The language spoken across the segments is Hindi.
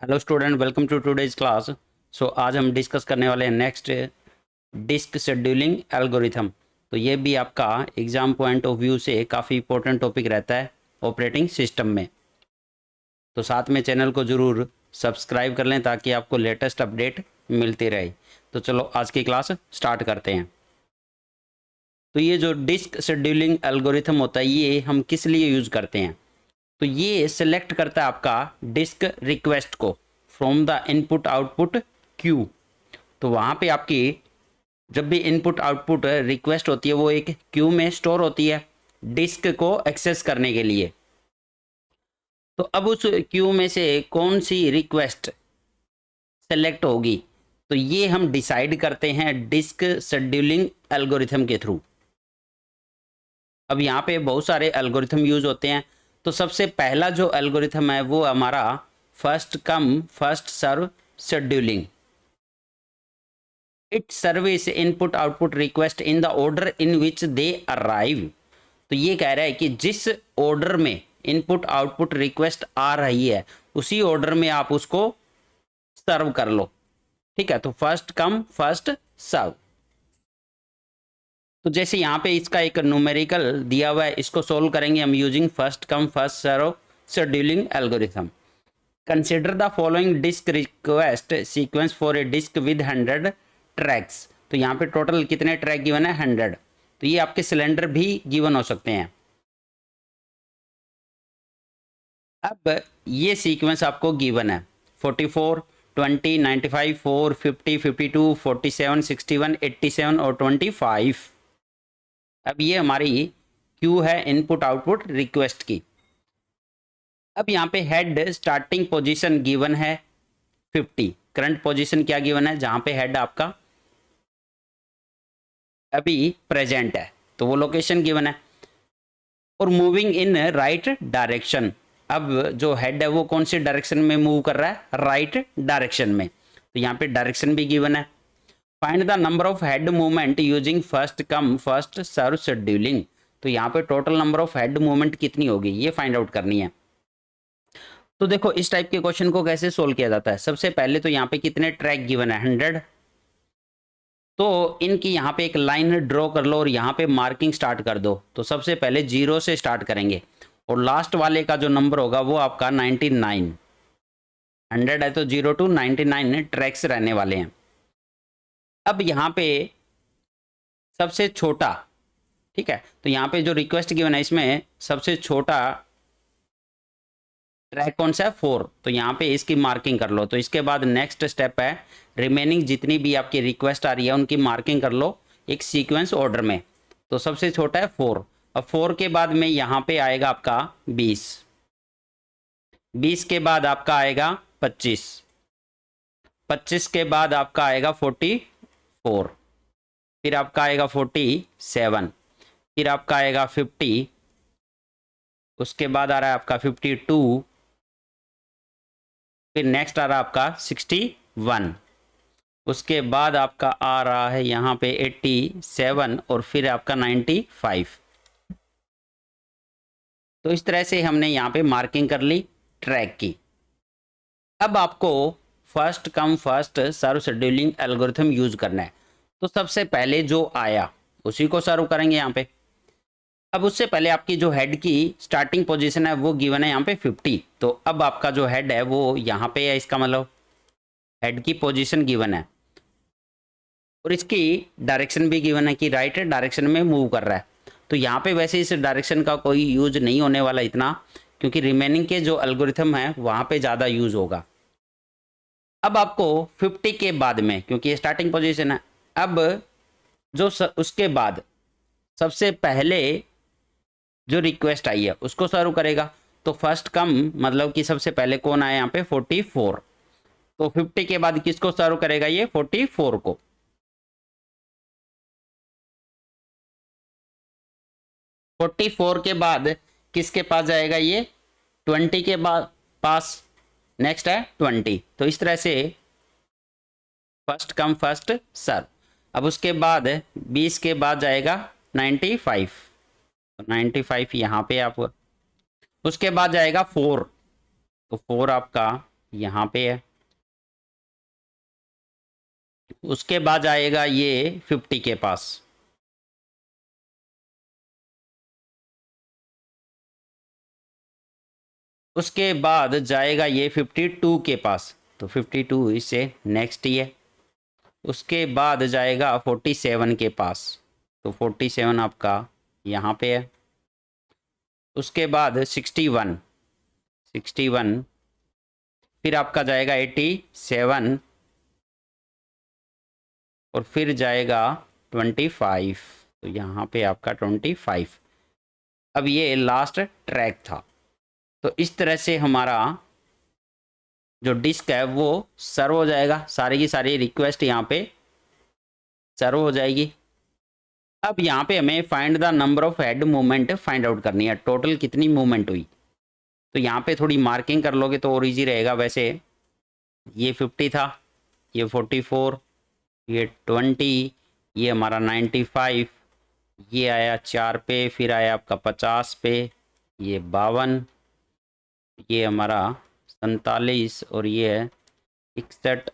Hello student, welcome to today's class. आज हम डिस्कस करने वाले हैं नेक्स्ट डिस्क शेड्यूलिंग एल्गोरिथम। तो ये भी आपका एग्जाम पॉइंट ऑफ व्यू से काफ़ी इंपॉर्टेंट टॉपिक रहता है ऑपरेटिंग सिस्टम में। तो साथ में चैनल को ज़रूर सब्सक्राइब कर लें ताकि आपको लेटेस्ट अपडेट मिलती रहे। तो चलो आज की क्लास स्टार्ट करते हैं। तो ये जो डिस्क शेड्यूलिंग एल्गोरिथम होता है ये हम किस लिए यूज़ करते हैं? तो ये सिलेक्ट करता है आपका डिस्क रिक्वेस्ट को from the input output Q. तो वहाँ पे आपकी जब भी इनपुट आउटपुट रिक्वेस्ट होती है वो एक क्यू में स्टोर होती है डिस्क को एक्सेस करने के लिए। तो अब उस क्यू में से कौन सी रिक्वेस्ट सेलेक्ट होगी तो ये हम डिसाइड करते हैं डिस्क शेड्यूलिंग एल्गोरिथम के थ्रू। अब यहाँ पे बहुत सारे एल्गोरिथम यूज होते हैं। तो सबसे पहला जो एल्गोरिथम है वो हमारा first come first serve scheduling. It service input output request in the order in which they arrive. तो ये कह रहा है कि जिस ऑर्डर में इनपुट आउटपुट रिक्वेस्ट आ रही है उसी ऑर्डर में आप उसको सर्व कर लो। ठीक है, तो फर्स्ट कम फर्स्ट सर्व। तो जैसे यहाँ पे इसका एक न्यूमेरिकल दिया हुआ है, इसको सोल्व करेंगे हम using first come first serve scheduling algorithm. Consider the following disk request sequence for a disk with 100 tracks. तो यहाँ पे टोटल कितने ट्रैक गिवन है? 100। तो ये आपके सिलेंडर भी गिवन हो सकते हैं। अब ये सीक्वेंस आपको गिवन है 44, 20, 95, 4, 50, 52, 47, 61, 87 और 25। अब ये हमारी क्यू है इनपुट आउटपुट रिक्वेस्ट की। अब यहाँ पे हेड स्टार्टिंग पोजीशन गिवन है 50। करंट पोजीशन क्या गिवन है? जहाँ पे हेड आपका अभी प्रेजेंट है तो वो लोकेशन गिवन है। और मूविंग इन राइट डायरेक्शन। अब जो हेड है वो कौन सी डायरेक्शन में मूव कर रहा है? राइट डायरेक्शन में। तो यहाँ पे डायरेक्शन भी गिवन है। Find the number of head movement using first come first serve scheduling. तो यहाँ पे total number of head movement कितनी होगी ये फाइंड आउट करनी है। तो देखो इस टाइप के क्वेश्चन को कैसे सोल्व किया जाता है। सबसे पहले तो यहाँ पे कितने ट्रैक गिवन है? 100। तो इनकी यहाँ पे एक लाइन ड्रॉ कर लो और यहाँ पे मार्किंग स्टार्ट कर दो। तो सबसे पहले 0 से स्टार्ट करेंगे और लास्ट वाले का जो नंबर होगा वो आपका 99। 100 है तो 0 to 99 ट्रैक्स रहने वाले हैं। अब यहाँ पे सबसे छोटा, ठीक है, तो यहाँ पे जो रिक्वेस्ट गिवन है इसमें सबसे छोटा ट्रैक कौन सा है? 4। तो यहाँ पे इसकी मार्किंग कर लो। तो इसके बाद नेक्स्ट स्टेप है रिमेनिंग जितनी भी आपकी रिक्वेस्ट आ रही है उनकी मार्किंग कर लो एक सीक्वेंस ऑर्डर में। तो सबसे छोटा है 4। अब 4 के बाद में यहाँ पे आएगा आपका 20। 20 के बाद आपका आएगा 25। 25 के बाद आपका आएगा 44। फिर आपका आएगा 47। फिर आपका आएगा 50। उसके बाद आ रहा है आपका 52। फिर नेक्स्ट आ रहा है आपका 61। उसके बाद आपका आ रहा है यहाँ पे 87 और फिर आपका 95। तो इस तरह से हमने यहाँ पे मार्किंग कर ली ट्रैक की। अब आपको first come first serve scheduling algorithm use करना है। तो सबसे पहले जो आया उसी को सर्व करेंगे यहाँ पे। अब उससे पहले आपकी जो हेड की स्टार्टिंग पोजीशन है वो गिवन है यहाँ पे 50। तो अब आपका जो हेड है वो यहाँ पे है, इसका मतलब हेड की पोजीशन गिवन है और इसकी डायरेक्शन भी गिवन है कि राइट डायरेक्शन में मूव कर रहा है। तो यहाँ पे वैसे इस डायरेक्शन का कोई यूज नहीं होने वाला इतना, क्योंकि रिमेनिंग के जो एल्गोरिथम है वहाँ पे ज़्यादा यूज होगा। अब आपको 50 के बाद में, क्योंकि ये स्टार्टिंग पोजीशन है, अब जो उसके बाद सबसे पहले जो रिक्वेस्ट आई है उसको सर्व करेगा। तो फर्स्ट कम मतलब कि सबसे पहले कौन आया यहाँ पे? 44। तो 50 के बाद किसको सर्व करेगा? ये 44 को। 44 के बाद किसके पास जाएगा? ये 20 के बाद पास। नेक्स्ट है 20। तो इस तरह से फर्स्ट कम फर्स्ट सर्व। अब उसके बाद 20 के बाद जाएगा 95। तो 95 यहाँ पे आप। उसके बाद जाएगा 4। तो 4 आपका यहाँ पे है। उसके बाद आएगा ये 50 के पास, उसके बाद जाएगा ये 52 के पास, तो 52 इससे नेक्स्ट ही है। उसके बाद जाएगा 47 के पास, तो 47 आपका यहाँ पे है। उसके बाद 61, फिर आपका जाएगा 87 और फिर जाएगा 25, तो यहाँ पे आपका 25। अब ये लास्ट ट्रैक था। तो इस तरह से हमारा जो डिस्क है वो सर्व हो जाएगा, सारी की सारी रिक्वेस्ट यहाँ पे सर्व हो जाएगी। अब यहाँ पे हमें find the number of head movement find out करनी है, टोटल कितनी मूवमेंट हुई। तो यहाँ पे थोड़ी मार्किंग कर लोगे तो और इजी रहेगा। वैसे ये 50 था, ये 44, ये 20, ये हमारा 95, ये आया 4 पे, फिर आया आपका 50 पे, ये 52, ये हमारा 47 और ये 61,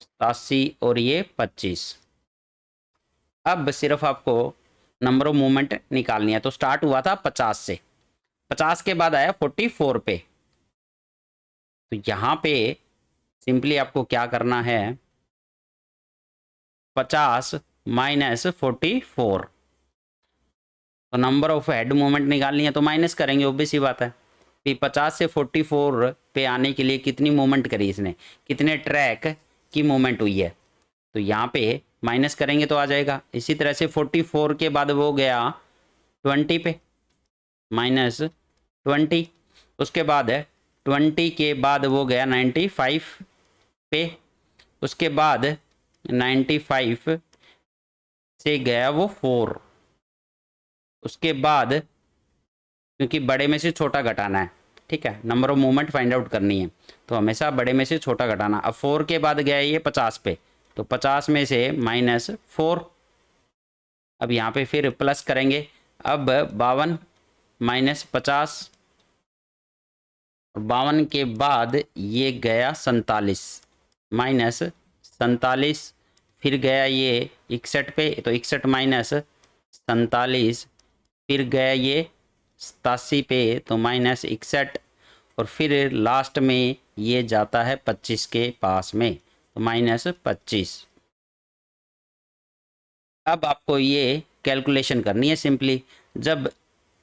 87 और ये 25। अब सिर्फ आपको नंबर ऑफ मूवमेंट निकालनी है। तो स्टार्ट हुआ था 50 से, 50 के बाद आया 44 पे। तो यहाँ पे सिंपली आपको क्या करना है, 50 माइनस 44, तो नंबर ऑफ हेड मूवमेंट निकालनी है तो माइनस करेंगे, ऑब्वियस सी बात है। फिर 50 से 44 पे आने के लिए कितनी मूवमेंट करी इसने, कितने ट्रैक की मूवमेंट हुई है, तो यहाँ पे माइनस करेंगे तो आ जाएगा। इसी तरह से 44 के बाद वो गया 20 पे, माइनस 20। उसके बाद 20 के बाद वो गया 95 पे, उसके बाद 95 से गया वो 4। उसके बाद क्योंकि बड़े में से छोटा घटाना है, ठीक है, number of movement find out करनी है तो हमेशा बड़े में से छोटा घटाना। अब 4 के बाद गया ये 50 पे, तो 50 में से माइनस 4। अब यहाँ पे फिर प्लस करेंगे। अब 52 माइनस 50, 52 के बाद ये गया 47, माइनस 47, फिर गया ये 61 पे, तो 61 माइनस 47, फिर गया ये 87 पे, तो माइनस 61, और फिर लास्ट में ये जाता है 25 के पास में, तो माइनस 25। अब आपको ये कैलकुलेशन करनी है सिंपली। जब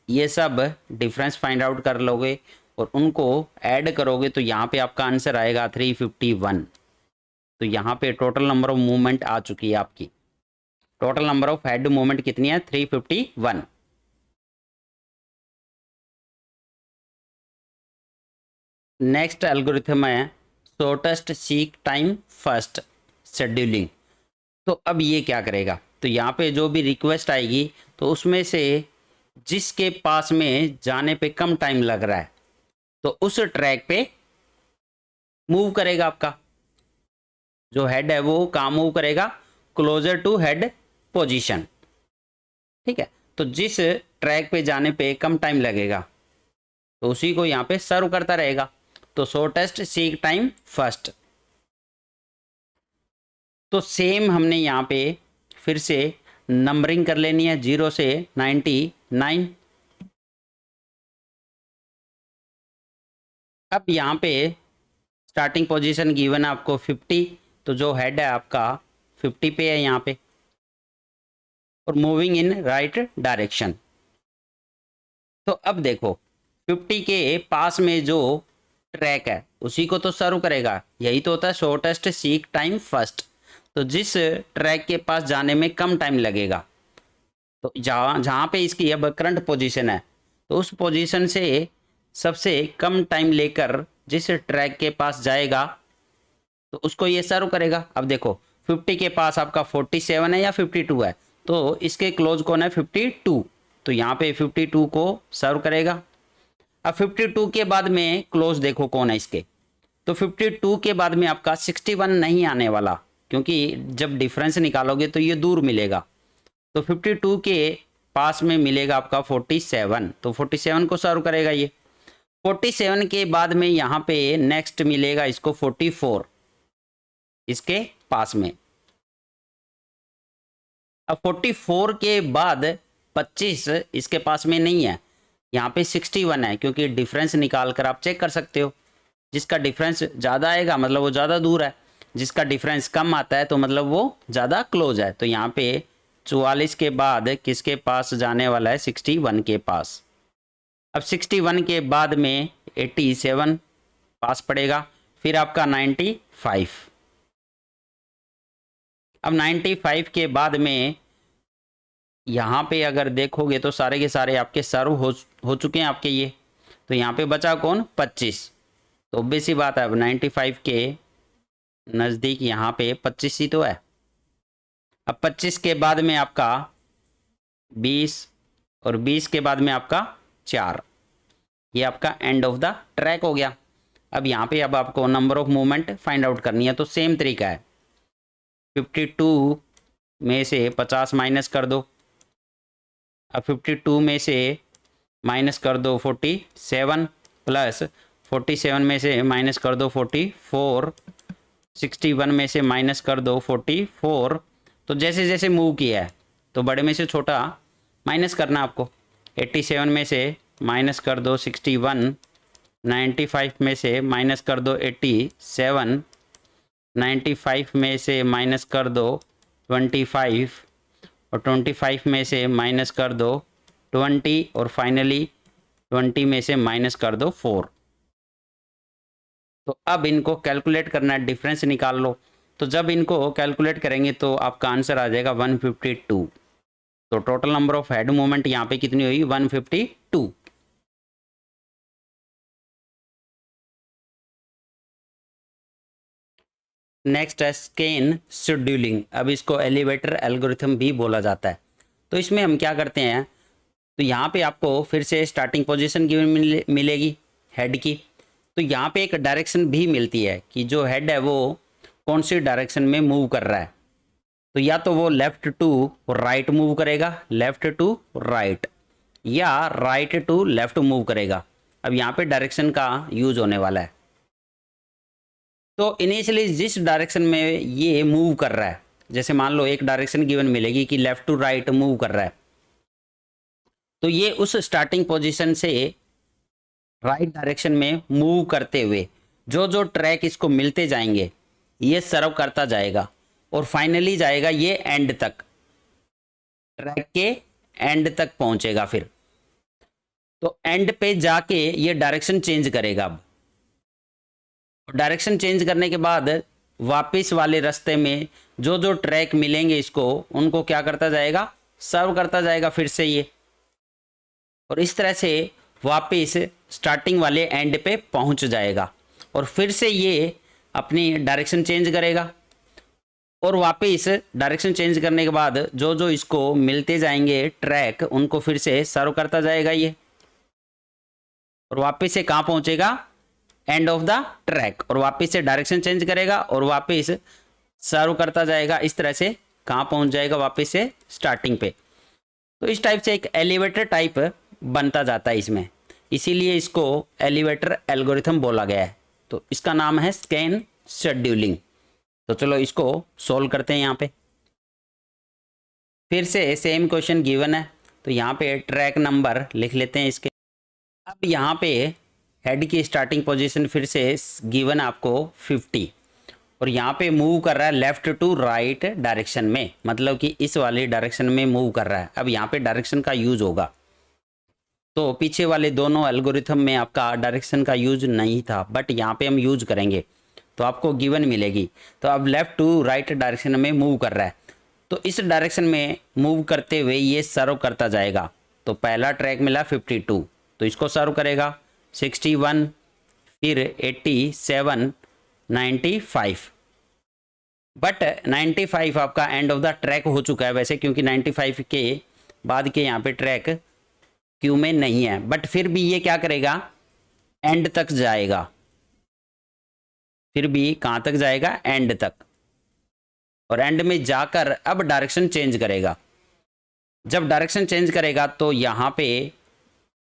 ये सब डिफरेंस फाइंड आउट कर लोगे और उनको ऐड करोगे तो यहाँ पे आपका आंसर आएगा 351। तो यहाँ पे टोटल नंबर ऑफ मूवमेंट आ चुकी है आपकी। Total number of head movement कितनी है, 351। नेक्स्ट एल्गोरिथम है shortest seek time first scheduling. तो अब ये क्या करेगा, तो यहाँ पे जो भी रिक्वेस्ट आएगी तो उसमें से जिसके पास में जाने पे कम टाइम लग रहा है तो उस ट्रैक पे मूव करेगा। आपका जो हेड है वो कहाँ मूव करेगा, क्लोजर टू हेड पोजीशन, ठीक है। तो जिस ट्रैक पे जाने पे कम टाइम लगेगा तो उसी को यहाँ पे सर्व करता रहेगा। तो शॉर्टेस्ट सीक टाइम फर्स्ट। तो सेम हमने यहाँ पे फिर से नंबरिंग कर लेनी है 0 से 99। अब यहाँ पे स्टार्टिंग पोजीशन गिवन है आपको 50, तो जो हेड है आपका 50 पे है यहाँ पे, और मूविंग इन राइट डायरेक्शन। तो अब देखो 50 के पास में जो ट्रैक है उसी को तो सर्व करेगा, यही तो होता है शॉर्टेस्ट सीक टाइम फर्स्ट। तो जिस ट्रैक के पास जाने में कम टाइम लगेगा, तो जहाँ पे इसकी अब करंट पोजीशन है तो उस पोजीशन से सबसे कम टाइम लेकर जिस ट्रैक के पास जाएगा तो उसको ये सर्व करेगा। अब देखो 50 के पास आपका 47 है या 52 है, तो इसके क्लोज कौन है, 52, तो यहाँ पे 52 को सर्व करेगा। अब 52 के बाद में क्लोज देखो कौन है इसके, तो 52 के बाद में आपका 61 नहीं आने वाला, क्योंकि जब डिफरेंस निकालोगे तो ये दूर मिलेगा। तो 52 के पास में मिलेगा आपका 47, तो 47 को सर्व करेगा ये। 47 के बाद में यहाँ पे नेक्स्ट मिलेगा इसको 44 इसके पास में। अब 44 के बाद 25 इसके पास में नहीं है, यहाँ पे 61 है, क्योंकि डिफरेंस निकाल कर आप चेक कर सकते हो। जिसका डिफरेंस ज़्यादा आएगा मतलब वो ज़्यादा दूर है, जिसका डिफरेंस कम आता है तो मतलब वो ज़्यादा क्लोज है। तो यहाँ पे 44 के बाद किसके पास जाने वाला है, 61 के पास। अब 61 के बाद में 87 पास पड़ेगा, फिर आपका 95। अब 95 के बाद में यहाँ पे अगर देखोगे तो सारे के सारे आपके सर्व हो चुके हैं आपके ये। तो यहाँ पे बचा कौन, 25। तो ऑब्वियस सी बात है, अब 95 के नज़दीक यहाँ पे 25 ही तो है। अब 25 के बाद में आपका 20 और 20 के बाद में आपका 4, ये आपका एंड ऑफ द ट्रैक हो गया। अब यहाँ पे अब आपको number of movement find out करनी है, तो सेम तरीका है। 52 में से 50 माइनस कर दो। अब 52 में से माइनस कर दो 47, प्लस 47 में से माइनस कर दो 44, 61 में से माइनस कर दो 44। तो जैसे जैसे मूव किया है तो बड़े में से छोटा माइनस करना आपको। 87 में से माइनस कर दो 61, 95 में से माइनस कर दो 87, 95 में से माइनस कर दो 25, और 25 में से माइनस कर दो 20, और फाइनली 20 में से माइनस कर दो 4। तो अब इनको कैलकुलेट करना है, डिफरेंस निकाल लो। तो जब इनको कैलकुलेट करेंगे तो आपका आंसर आ जाएगा 152। तो total number of head movement यहाँ पे कितनी हुई, 152। नेक्स्ट है स्केन शेड्यूलिंग। अब इसको एलिवेटर एल्गोरिथम भी बोला जाता है। तो इसमें हम क्या करते हैं, तो यहाँ पे आपको फिर से स्टार्टिंग पोजीशन की मिलेगी हेड की। तो यहाँ पे एक डायरेक्शन भी मिलती है कि जो हेड है वो कौन सी डायरेक्शन में मूव कर रहा है। तो या तो वो लेफ्ट टू राइट मूव करेगा, लेफ्ट टू राइट, या राइट टू लेफ्ट मूव करेगा। अब यहाँ पे डायरेक्शन का यूज होने वाला है। तो इनिशियली जिस डायरेक्शन में ये मूव कर रहा है, जैसे मान लो एक डायरेक्शन गिवन मिलेगी कि लेफ्ट टू राइट मूव कर रहा है, तो ये उस स्टार्टिंग पोजीशन से राइट डायरेक्शन में मूव करते हुए जो जो ट्रैक इसको मिलते जाएंगे ये सर्व करता जाएगा, और फाइनली जाएगा ये एंड तक, ट्रैक के एंड तक पहुंचेगा। फिर तो एंड पे जाके ये डायरेक्शन चेंज करेगा। अब डायरेक्शन चेंज करने के बाद वापस वाले रास्ते में जो जो ट्रैक मिलेंगे इसको, उनको क्या करता जाएगा, सर्व करता जाएगा फिर से ये, और इस तरह से वापस स्टार्टिंग वाले एंड पे पहुंच जाएगा। और फिर से ये अपनी डायरेक्शन चेंज करेगा, और वापस डायरेक्शन चेंज करने के बाद जो जो इसको मिलते जाएंगे ट्रैक, उनको फिर से सर्व करता जाएगा ये, और वापस से कहाँ पहुंचेगा, एंड ऑफ द ट्रैक, और वापस से डायरेक्शन चेंज करेगा और वापस सर्व करता जाएगा। इस तरह से कहाँ पहुंच जाएगा, वापस से स्टार्टिंग पे। तो इस टाइप से एक एलिवेटर टाइप बनता जाता है इसमें, इसीलिए इसको एलिवेटर एल्गोरिथम बोला गया है। तो इसका नाम है स्कैन शेड्यूलिंग। तो चलो इसको सोल्व करते हैं। यहाँ पे फिर से सेम क्वेश्चन गिवन है, तो यहाँ पे ट्रैक नंबर लिख लेते हैं इसके। अब यहाँ पे हेड की स्टार्टिंग पोजीशन फिर से गिवन आपको 50, और यहाँ पे मूव कर रहा है लेफ्ट टू राइट डायरेक्शन में, मतलब कि इस वाली डायरेक्शन में मूव कर रहा है। अब यहाँ पे डायरेक्शन का यूज होगा, तो पीछे वाले दोनों एल्गोरिथम में आपका डायरेक्शन का यूज नहीं था, बट यहाँ पे हम यूज करेंगे तो आपको गिवन मिलेगी। तो अब लेफ्ट टू राइट डायरेक्शन में मूव कर रहा है, तो इस डायरेक्शन में मूव करते हुए ये सर्व करता जाएगा। तो पहला ट्रैक मिला 52, तो इसको सर्व करेगा 61, फिर 87, 95। बट 95 आपका एंड ऑफ द ट्रैक हो चुका है वैसे, क्योंकि 95 के बाद के यहाँ पे ट्रैक क्यू में नहीं है, बट फिर भी ये क्या करेगा, एंड तक जाएगा। फिर भी कहाँ तक जाएगा, एंड तक, और एंड में जाकर अब डायरेक्शन चेंज करेगा। जब डायरेक्शन चेंज करेगा तो यहाँ पे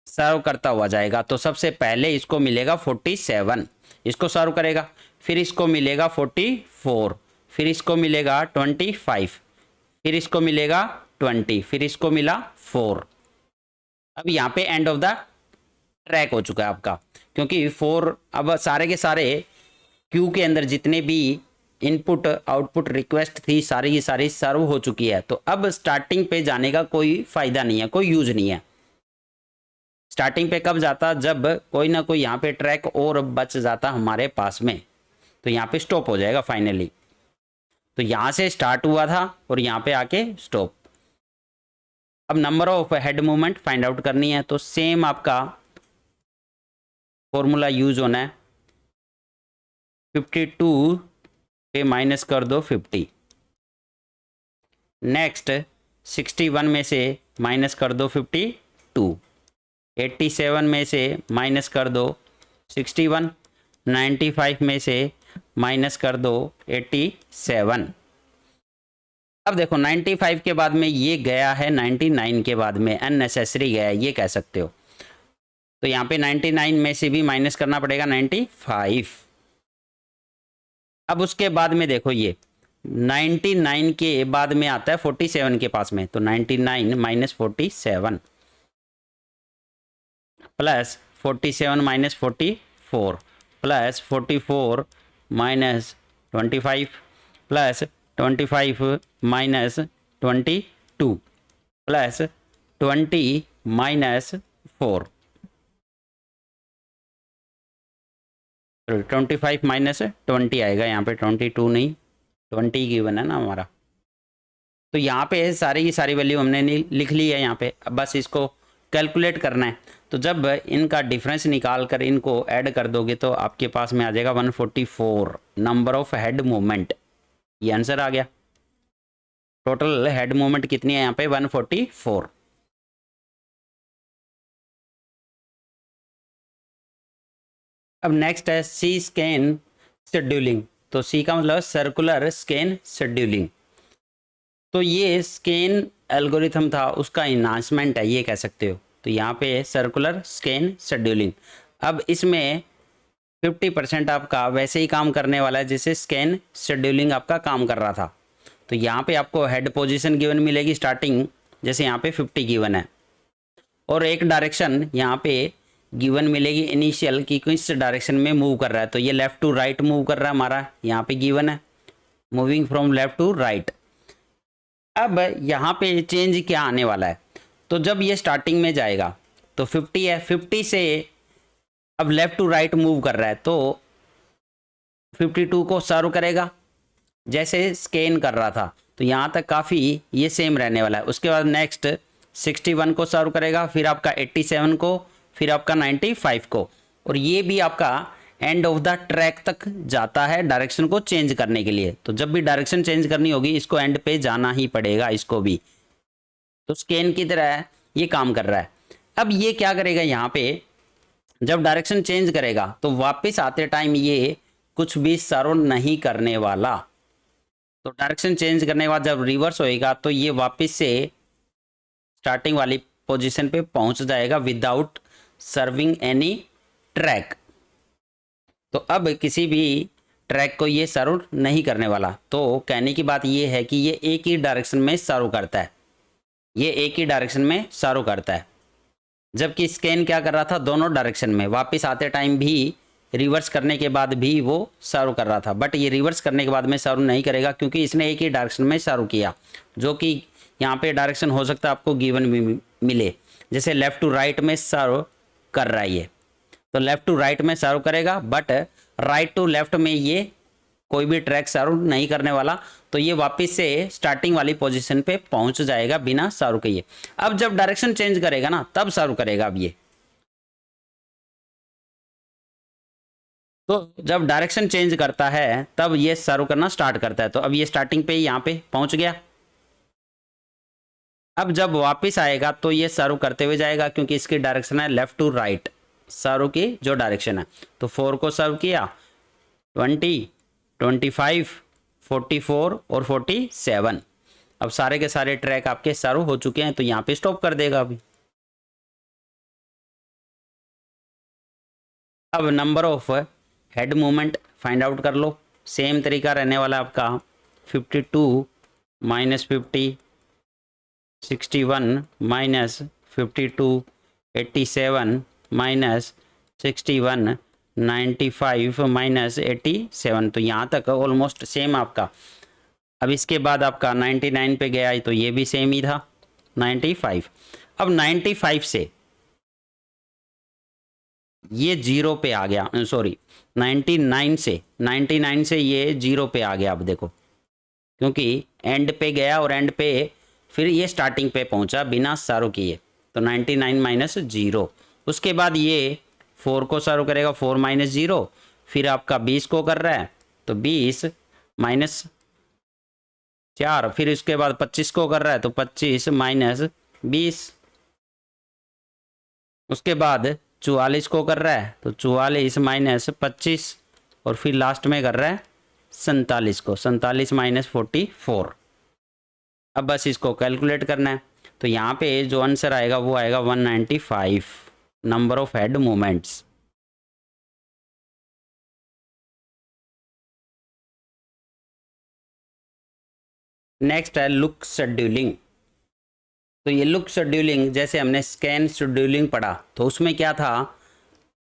सर्व करता हुआ जाएगा। तो सबसे पहले इसको मिलेगा 47, इसको सर्व करेगा, फिर इसको मिलेगा 44, फिर इसको मिलेगा 25, फिर इसको मिलेगा 20, फिर इसको मिला 4। अब यहाँ पे एंड ऑफ द ट्रैक हो चुका है आपका, क्योंकि 4 अब सारे के सारे क्यू के अंदर जितने भी इनपुट आउटपुट रिक्वेस्ट थी सारी की सारी सर्व हो चुकी है। तो अब स्टार्टिंग पे जाने का कोई फायदा नहीं है, कोई यूज नहीं है। स्टार्टिंग पे कब जाता, जब कोई ना कोई यहाँ पे ट्रैक और बच जाता हमारे पास में, तो यहाँ पे स्टॉप हो जाएगा फाइनली। तो यहाँ से स्टार्ट हुआ था और यहाँ पे आके स्टॉप। अब number of head movement find out करनी है, तो सेम आपका फॉर्मूला यूज होना है। 52 पे माइनस कर दो 50, नेक्स्ट 61 में से माइनस कर दो 52, 87 में से माइनस कर दो 61, 95 में से माइनस कर दो 87। अब देखो 95 के बाद में ये गया है 99 के बाद में, अननेसेसरी गया है ये कह सकते हो। तो यहाँ पे 99 में से भी माइनस करना पड़ेगा 95। अब उसके बाद में देखो ये 99 के बाद में आता है 47 के पास में, तो 99 minus 47 plus 47 minus 44 plus 44 minus 25 plus 25 minus 22 plus 20 minus 4, 25 minus 20 आएगा यहाँ पे, 22 नहीं 20 गिवन है ना हमारा। तो यहाँ पे सारी की सारी वैल्यू हमने लिख ली है यहाँ पे, अब बस इसको कैलकुलेट करना है। तो जब इनका डिफरेंस निकाल कर इनको ऐड कर दोगे तो आपके पास में आ जाएगा 144 नंबर ऑफ हेड मूवमेंट। ये आंसर आ गया। टोटल हेड मूवमेंट कितनी है यहाँ पे 144। अब नेक्स्ट है सी स्कैन शेड्यूलिंग। तो सी का मतलब सर्कुलर स्कैन शेड्यूलिंग। तो ये स्कैन एल्गोरिथम था, उसका इन्हांसमेंट है ये कह सकते हो। तो यहाँ पे सर्कुलर स्कैन शेड्यूलिंग। अब इसमें 50% आपका वैसे ही काम करने वाला है जैसे स्कैन शेड्यूलिंग आपका काम कर रहा था। तो यहाँ पे आपको हेड पोजीशन गिवन मिलेगी स्टार्टिंग, जैसे यहाँ पे 50 गिवन है, और एक डायरेक्शन यहाँ पे गिवन मिलेगी इनिशियल कि किस डायरेक्शन में मूव कर रहा है। तो ये लेफ्ट टू राइट मूव कर रहा है हमारा, यहाँ पे गिवन है moving from left to right. अब यहाँ पे चेंज क्या आने वाला है, तो जब ये स्टार्टिंग में जाएगा तो 50 है, 50 से अब लेफ्ट टू राइट मूव कर रहा है तो 52 को सर्व करेगा जैसे स्कैन कर रहा था। तो यहाँ तक काफ़ी ये सेम रहने वाला है। उसके बाद नेक्स्ट 61 को सर्व करेगा, फिर आपका 87 को, फिर आपका 95 को, और ये भी आपका एंड ऑफ द ट्रैक तक जाता है डायरेक्शन को चेंज करने के लिए। तो जब भी डायरेक्शन चेंज करनी होगी इसको एंड पे जाना ही पड़ेगा इसको भी। तो स्कैन की तरह ये काम कर रहा है। अब ये क्या करेगा, यहाँ पे जब डायरेक्शन चेंज करेगा तो वापस आते टाइम ये कुछ भी सर्व नहीं करने वाला। तो डायरेक्शन चेंज करने के बाद जब रिवर्स होएगा तो ये वापस से स्टार्टिंग वाली पोजीशन पे पहुंच जाएगा विदाउट सर्विंग एनी ट्रैक। तो अब किसी भी ट्रैक को ये सर्व नहीं करने वाला। तो कहने की बात ये है कि ये एक ही डायरेक्शन में सर्व करता है, ये एक ही डायरेक्शन में सर्व करता है। जबकि स्कैन क्या कर रहा था, दोनों डायरेक्शन में, वापस आते टाइम भी रिवर्स करने के बाद भी वो सर्व कर रहा था। बट ये रिवर्स करने के बाद में सर्व नहीं करेगा क्योंकि इसने एक ही डायरेक्शन में सर्व किया, जो कि यहाँ पे डायरेक्शन हो सकता है आपको गिवन भी मिले, जैसे लेफ़्ट टू राइट में सर्व कर रहा है ये, तो लेफ़्ट टू राइट में सर्व करेगा, बट राइट टू लेफ्ट में ये कोई भी ट्रैक सर्व नहीं करने वाला। तो ये वापस से स्टार्टिंग वाली पोजीशन पे पहुंच जाएगा बिना सर्व किए। अब जब डायरेक्शन चेंज करेगा ना तब सर्व करेगा। अब ये तो जब डायरेक्शन चेंज करता है तब ये सर्व करना स्टार्ट करता है। तो अब ये स्टार्टिंग पे यहाँ पे पहुंच गया। अब जब वापस आएगा तो ये सर्व करते हुए जाएगा क्योंकि इसकी डायरेक्शन है लेफ्ट टू राइट, सर्व की जो डायरेक्शन है। तो 4 को सर्व किया, 20, 25, 44 और 47। अब सारे के सारे ट्रैक आपके सर्व हो चुके हैं, तो यहाँ पे स्टॉप कर देगा अभी। अब number of head movement find out कर लो। सेम तरीका रहने वाला आपका 52 माइनस 50, 61 माइनस 52, 87 माइनस 61, 95 माइनस 87। तो यहाँ तक ऑलमोस्ट सेम आपका। अब इसके बाद आपका 99 पे गया तो ये भी सेम ही था 95। अब 95 से ये जीरो पे आ गया, सॉरी 99 से ये जीरो पे आ गया। अब देखो क्योंकि एंड पे गया और एंड पे फिर ये स्टार्टिंग पे पहुंचा बिना सारो किए, तो 99 माइनस जीरो। उसके बाद ये 4 को सारो करेगा, 4 माइनस जीरो, फिर आपका 20 को कर रहा है तो 20 माइनस 4, फिर इसके बाद 25 को कर रहा है तो 25 माइनस 20, उसके बाद 44 को कर रहा है तो 44 माइनस 25, और फिर लास्ट में कर रहा है 47 को, 47 माइनस 44। अब बस इसको कैलकुलेट करना है। तो यहाँ पे जो आंसर आएगा वो आएगा 195 number of head movements. Next है लुक शेड्यूलिंग। तो ये लुक शेड्यूलिंग, जैसे हमने स्कैन शेड्यूलिंग पढ़ा तो उसमें क्या था,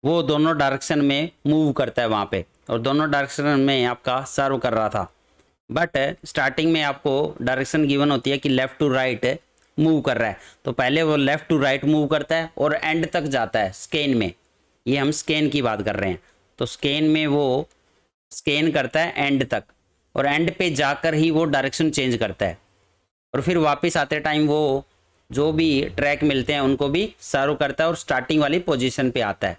वो दोनों डायरेक्शन में मूव करता है वहाँ पे, और दोनों डायरेक्शन में आपका सर्व कर रहा था। बट स्टार्टिंग में आपको डायरेक्शन गिवन होती है कि लेफ़्ट टू राइट मूव कर रहा है, तो पहले वो लेफ़्ट टू राइट मूव करता है और एंड तक जाता है स्कैन में। ये हम स्कैन की बात कर रहे हैं, तो स्कैन में वो स्कैन करता है एंड तक, और एंड पे जाकर ही वो डायरेक्शन चेंज करता है, और फिर वापस आते टाइम वो जो भी ट्रैक मिलते हैं उनको भी सर्व करता है और स्टार्टिंग वाली पोजीशन पे आता है।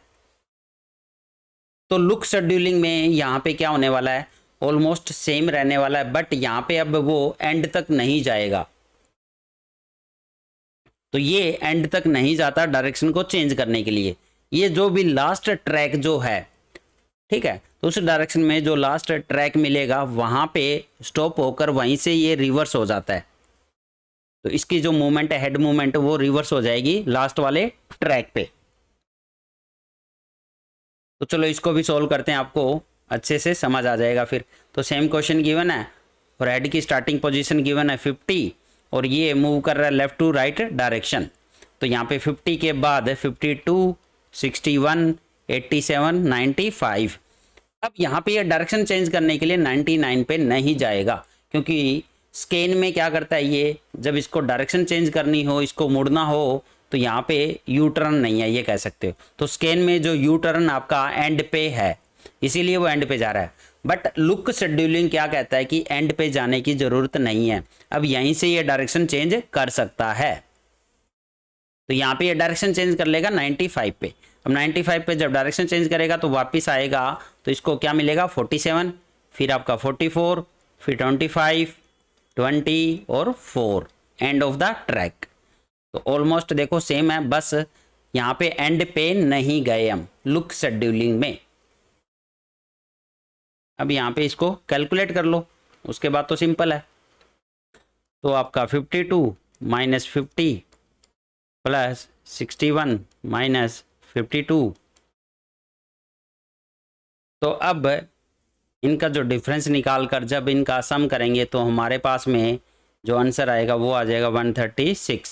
तो लुक शेड्यूलिंग में यहाँ पे क्या होने वाला है, ऑलमोस्ट सेम रहने वाला है, बट यहाँ पे अब वो एंड तक नहीं जाएगा। तो ये एंड तक नहीं जाता डायरेक्शन को चेंज करने के लिए। ये जो भी लास्ट ट्रैक जो है, ठीक है, तो उस डायरेक्शन में जो लास्ट ट्रैक मिलेगा वहां पे स्टॉप होकर वहीं से ये रिवर्स हो जाता है। तो इसकी जो मूवमेंट है, हेड मूवमेंट, वो रिवर्स हो जाएगी लास्ट वाले ट्रैक पे। तो चलो इसको भी सॉल्व करते हैं, आपको अच्छे से समझ आ जाएगा फिर। तो सेम क्वेश्चन गिवन है और हेड की स्टार्टिंग पोजीशन गिवन है 50, और ये मूव कर रहा है लेफ्ट टू राइट डायरेक्शन। तो यहाँ पे 50 के बाद 52, 61, 87, 95। अब यहाँ पे ये डायरेक्शन चेंज करने के लिए 99 पे नहीं जाएगा, क्योंकि स्कैन में क्या करता है ये, जब इसको डायरेक्शन चेंज करनी हो, इसको मुड़ना हो, तो यहाँ पे यू टर्न नहीं है, ये कह सकते हो। तो स्कैन में जो यू टर्न आपका एंड पे है, इसीलिए वो एंड पे जा रहा है। बट लुक शेड्यूलिंग क्या कहता है कि एंड पे जाने की जरूरत नहीं है, अब यहीं से ये डायरेक्शन चेंज कर सकता है। तो यहाँ पे ये डायरेक्शन चेंज कर लेगा 95 पे। अब 95 पे जब डायरेक्शन चेंज करेगा तो वापस आएगा, तो इसको क्या मिलेगा 47, फिर आपका 44, फिर 25, 20 और 4, एंड ऑफ द ट्रैक। तो ऑलमोस्ट देखो सेम है, बस यहाँ पे एंड पे नहीं गए हम लुक शेड्यूलिंग में। अब यहाँ पे इसको कैलकुलेट कर लो, उसके बाद तो सिंपल है। तो आपका 52 माइनस 50 प्लस 61 माइनस 52। तो अब इनका जो डिफरेंस निकाल कर जब इनका सम करेंगे तो हमारे पास में जो आंसर आएगा वो आ जाएगा 136।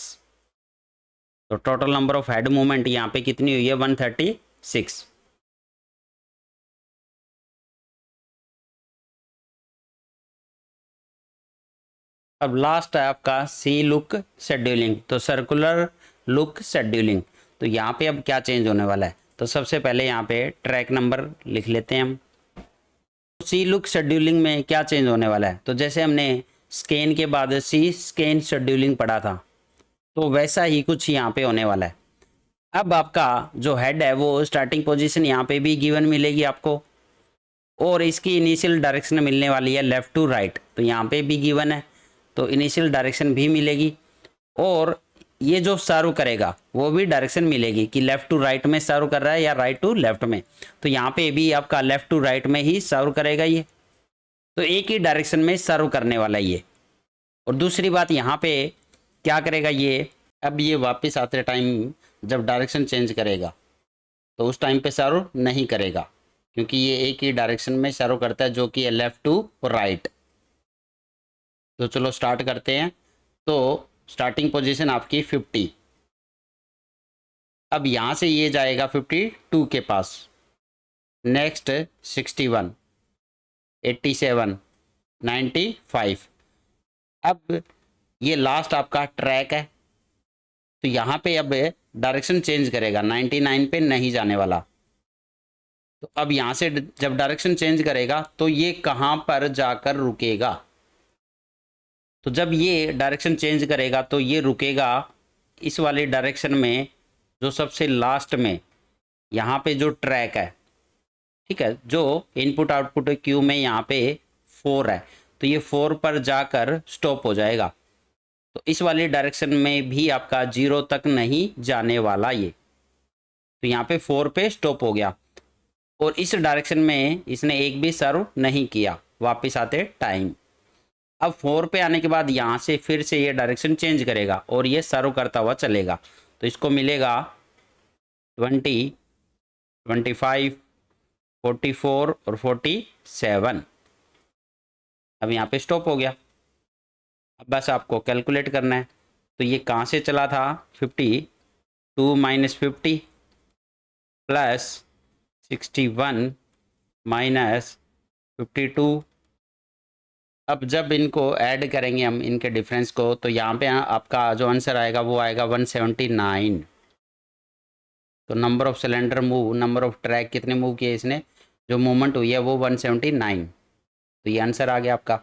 तो total number of head movement यहाँ पे कितनी हुई है 136। अब लास्ट है आपका सी लुक शेड्यूलिंग। तो सर्कुलर लुक शेड्यूलिंग, तो यहाँ पे अब क्या चेंज होने वाला है, तो सबसे पहले यहाँ पे ट्रैक नंबर लिख लेते हैं हम। सी लुक शेड्यूलिंग में क्या चेंज होने वाला है, तो जैसे हमने स्कैन के बाद सी स्कैन शेड्यूलिंग पढ़ा था, तो वैसा ही कुछ यहाँ पे होने वाला है। अब आपका जो हेड है वो स्टार्टिंग पोजीशन यहाँ पे भी गिवन मिलेगी आपको, और इसकी इनिशियल डायरेक्शन मिलने वाली है लेफ़्ट टू राइट, तो यहाँ पे भी गिवन है, तो इनिशियल डायरेक्शन भी मिलेगी। और ये जो सर्व करेगा वो भी डायरेक्शन मिलेगी कि लेफ़्ट टू राइट में सर्व कर रहा है या राइट टू लेफ़्ट में, तो यहाँ पे भी आपका लेफ़्ट टू राइट में ही सर्व करेगा ये, तो एक ही डायरेक्शन में सर्व करने वाला ये। और दूसरी बात यहाँ पे क्या करेगा ये, अब ये वापस आते टाइम जब डायरेक्शन चेंज करेगा तो उस टाइम पे सर्व नहीं करेगा, क्योंकि ये एक ही डायरेक्शन में सर्व करता है, जो कि है लेफ़्ट टू राइट। तो चलो स्टार्ट करते हैं। तो स्टार्टिंग पोजीशन आपकी 50। अब यहाँ से ये जाएगा 52 के पास, नेक्स्ट 61, 87, 95। अब ये लास्ट आपका ट्रैक है, तो यहाँ पे अब डायरेक्शन चेंज करेगा, 99 पे नहीं जाने वाला। तो अब यहाँ से जब डायरेक्शन चेंज करेगा तो ये कहाँ पर जाकर रुकेगा? तो जब ये डायरेक्शन चेंज करेगा तो ये रुकेगा इस वाले डायरेक्शन में, जो सबसे लास्ट में यहाँ पे जो ट्रैक है, ठीक है, जो इनपुट आउटपुट क्यू में यहाँ पे 4 है, तो ये 4 पर जाकर स्टॉप हो जाएगा। तो इस वाली डायरेक्शन में भी आपका 0 तक नहीं जाने वाला ये, तो यहाँ पे 4 पे स्टॉप हो गया। और इस डायरेक्शन में इसने एक भी सर्व नहीं किया वापस आते टाइम। अब 4 पे आने के बाद यहाँ से फिर से ये डायरेक्शन चेंज करेगा और ये सर्व करता हुआ चलेगा। तो इसको मिलेगा 20, 25, 44 और 47। अब यहाँ पे स्टॉप हो गया। अब बस आपको कैलकुलेट करना है। तो ये कहाँ से चला था? 52 माइनस 50 प्लस 61 माइनस 52। अब जब इनको ऐड करेंगे हम, इनके डिफरेंस को, तो यहाँ पे आपका जो आंसर आएगा वो आएगा 179। तो number of cylinder move, number of track कितने मूव किए इसने, जो मूवमेंट हुई है वो 179। तो ये आंसर आ गया आपका।